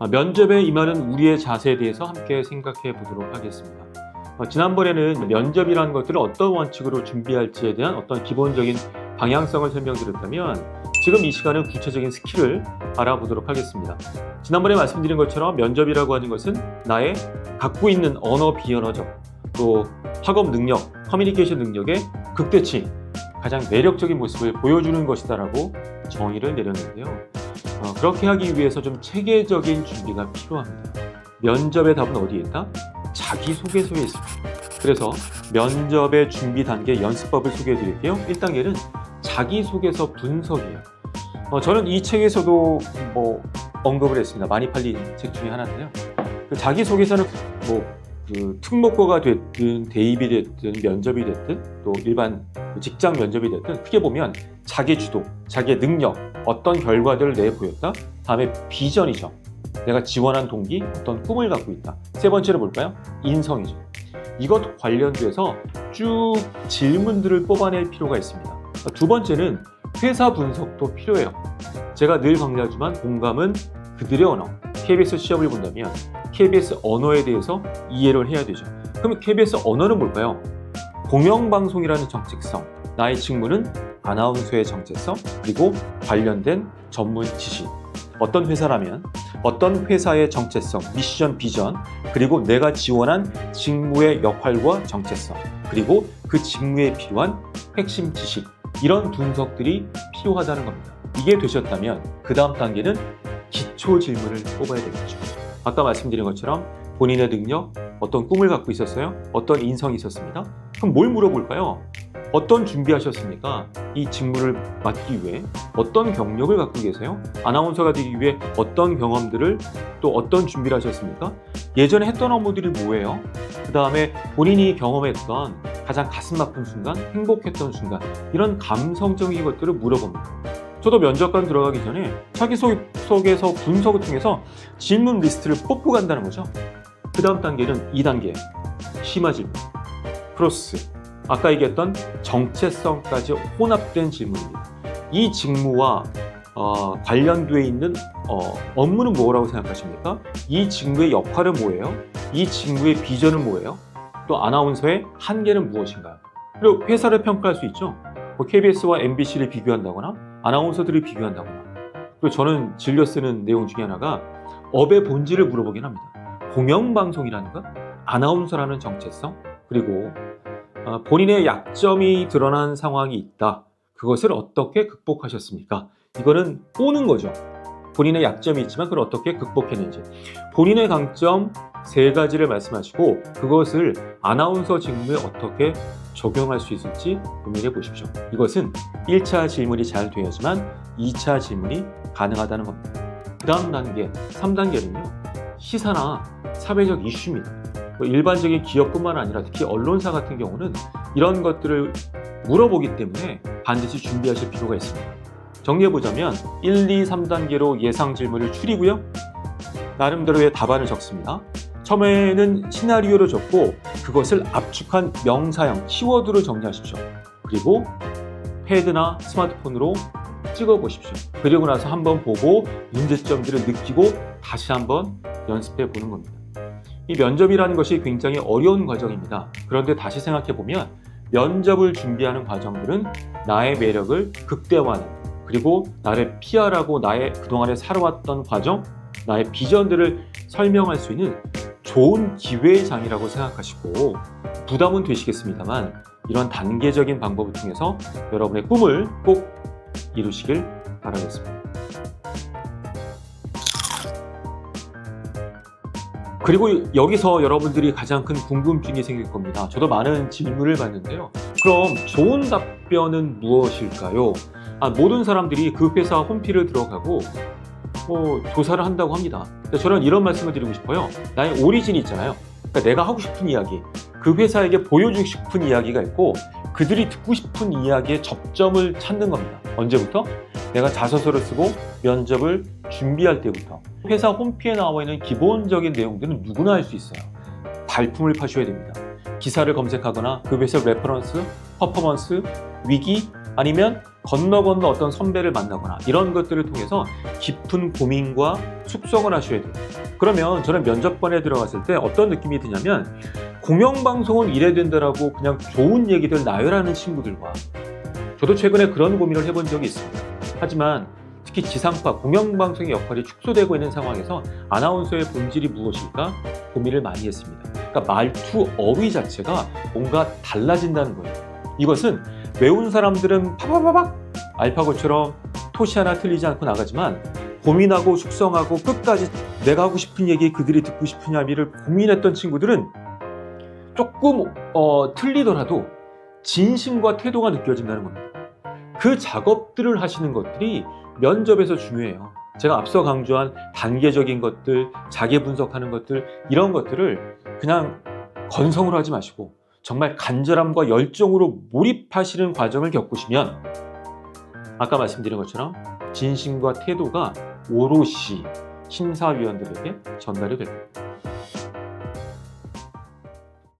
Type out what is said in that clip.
면접에 임하는 우리의 자세에 대해서 함께 생각해 보도록 하겠습니다. 지난번에는 면접이라는 것들을 어떤 원칙으로 준비할지에 대한 어떤 기본적인 방향성을 설명드렸다면 지금 이 시간은 구체적인 스킬을 알아보도록 하겠습니다. 지난번에 말씀드린 것처럼 면접이라고 하는 것은 나의 갖고 있는 언어 비언어적 또 학업 능력, 커뮤니케이션 능력의 극대치, 가장 매력적인 모습을 보여주는 것이다라고 정의를 내렸는데요. 그렇게 하기 위해서 좀 체계적인 준비가 필요합니다. 면접의 답은 어디에 있다? 자기소개서에 있습니다. 그래서 면접의 준비 단계 연습법을 소개해 드릴게요. 1단계는 자기소개서 분석이에요. 저는 이 책에서도 언급을 했습니다. 많이 팔린 책 중에 하나인데요. 그 자기소개서는 특목고가 됐든 대입이 됐든 면접이 됐든 또 일반 직장 면접이 됐든 크게 보면 자기 주도, 자기의 능력, 어떤 결과들을 내보였다. 다음에 비전이죠. 내가 지원한 동기, 어떤 꿈을 갖고 있다. 세 번째로 볼까요? 인성이죠. 이것 관련돼서 쭉 질문들을 뽑아낼 필요가 있습니다. 두 번째는 회사 분석도 필요해요. 제가 늘 강조하지만 공감은 그들의 언어. KBS 시험을 본다면 KBS 언어에 대해서 이해를 해야 되죠. 그럼 KBS 언어는 뭘까요? 공영방송이라는 정체성, 나의 직무는 아나운서의 정체성, 그리고 관련된 전문 지식. 어떤 회사라면 어떤 회사의 정체성, 미션, 비전, 그리고 내가 지원한 직무의 역할과 정체성, 그리고 그 직무에 필요한 핵심 지식, 이런 분석들이 필요하다는 겁니다. 이게 되셨다면 그 다음 단계는 기초 질문을 뽑아야 되겠죠. 아까 말씀드린 것처럼 본인의 능력, 어떤 꿈을 갖고 있었어요? 어떤 인성이 있었습니다. 그럼 뭘 물어볼까요? 어떤 준비하셨습니까? 이 직무를 맡기 위해 어떤 경력을 갖고 계세요? 아나운서가 되기 위해 어떤 경험들을 또 어떤 준비를 하셨습니까? 예전에 했던 업무들이 뭐예요? 그 다음에 본인이 경험했던 가장 가슴 아픈 순간, 행복했던 순간, 이런 감성적인 것들을 물어봅니다. 저도 면접관 들어가기 전에 자기소개서 분석을 통해서 질문 리스트를 뽑고 간다는 거죠. 그 다음 단계는 2단계, 심화 질문, 크로스, 아까 얘기했던 정체성까지 혼합된 질문입니다. 이 직무와 관련되어 있는 업무는 뭐라고 생각하십니까? 이 직무의 역할은 뭐예요? 이 직무의 비전은 뭐예요? 또 아나운서의 한계는 무엇인가요? 그리고 회사를 평가할 수 있죠. KBS와 MBC를 비교한다거나 아나운서들을 비교한다거나. 그리고 저는 즐겨 쓰는 내용 중에 하나가 업의 본질을 물어보긴 합니다. 공영방송이라는 것, 아나운서라는 정체성, 그리고 본인의 약점이 드러난 상황이 있다. 그것을 어떻게 극복하셨습니까? 이거는 꼬는 거죠. 본인의 약점이 있지만 그걸 어떻게 극복했는지. 본인의 강점 3가지를 말씀하시고 그것을 아나운서 직무에 어떻게 적용할 수 있을지 고민해 보십시오. 이것은 1차 질문이 잘 되어야지만 2차 질문이 가능하다는 겁니다. 그 다음 단계, 3단계는요. 시사나 사회적 이슈입니다. 일반적인 기업뿐만 아니라 특히 언론사 같은 경우는 이런 것들을 물어보기 때문에 반드시 준비하실 필요가 있습니다. 정리해보자면 1, 2, 3단계로 예상 질문을 추리고요. 나름대로의 답안을 적습니다. 처음에는 시나리오를 적고 그것을 압축한 명사형, 키워드로 정리하십시오. 그리고 패드나 스마트폰으로 찍어보십시오. 그리고 나서 한번 보고 문제점들을 느끼고 다시 한번 연습해 보는 겁니다. 이 면접이라는 것이 굉장히 어려운 과정입니다. 그런데 다시 생각해보면 면접을 준비하는 과정들은 나의 매력을 극대화하는, 그리고 나를 PR하고 나의 그동안에 살아왔던 과정, 나의 비전들을 설명할 수 있는 좋은 기회의 장이라고 생각하시고 부담은 되시겠습니다만 이런 단계적인 방법을 통해서 여러분의 꿈을 꼭 이루시길 바라겠습니다. 그리고 여기서 여러분들이 가장 큰 궁금증이 생길 겁니다. 저도 많은 질문을 받는데요. 그럼 좋은 답변은 무엇일까요? 모든 사람들이 그 회사 홈피를 들어가고 조사를 한다고 합니다. 저는 이런 말씀을 드리고 싶어요. 나의 오리진이 있잖아요. 그러니까 내가 하고 싶은 이야기, 그 회사에게 보여주고 싶은 이야기가 있고 그들이 듣고 싶은 이야기의 접점을 찾는 겁니다. 언제부터? 내가 자소서를 쓰고 면접을 준비할 때부터. 회사 홈피에 나와 있는 기본적인 내용들은 누구나 할 수 있어요. 발품을 파셔야 됩니다. 기사를 검색하거나 그 회사 레퍼런스, 퍼포먼스, 위기, 아니면 건너 어떤 선배를 만나거나 이런 것들을 통해서 깊은 고민과 숙성을 하셔야 돼요. 그러면 저는 면접관에 들어갔을 때 어떤 느낌이 드냐면 공영방송은 이래야 된다라고 그냥 좋은 얘기들 나열하는 친구들과 저도 최근에 그런 고민을 해본 적이 있습니다. 하지만 특히 지상파, 공영방송의 역할이 축소되고 있는 상황에서 아나운서의 본질이 무엇일까 고민을 많이 했습니다. 그러니까 말투, 어휘 자체가 뭔가 달라진다는 거예요. 이것은 외운 사람들은 파바바박 알파고처럼 토시 하나 틀리지 않고 나가지만 고민하고 숙성하고 끝까지 내가 하고 싶은 얘기 그들이 듣고 싶은 야미를 고민했던 친구들은 조금 틀리더라도 진심과 태도가 느껴진다는 겁니다. 그 작업들을 하시는 것들이 면접에서 중요해요. 제가 앞서 강조한 단계적인 것들, 자기 분석하는 것들 이런 것들을 그냥 건성으로 하지 마시고 정말 간절함과 열정으로 몰입하시는 과정을 겪으시면 아까 말씀드린 것처럼 진심과 태도가 오롯이 심사위원들에게 전달이 될 겁니다.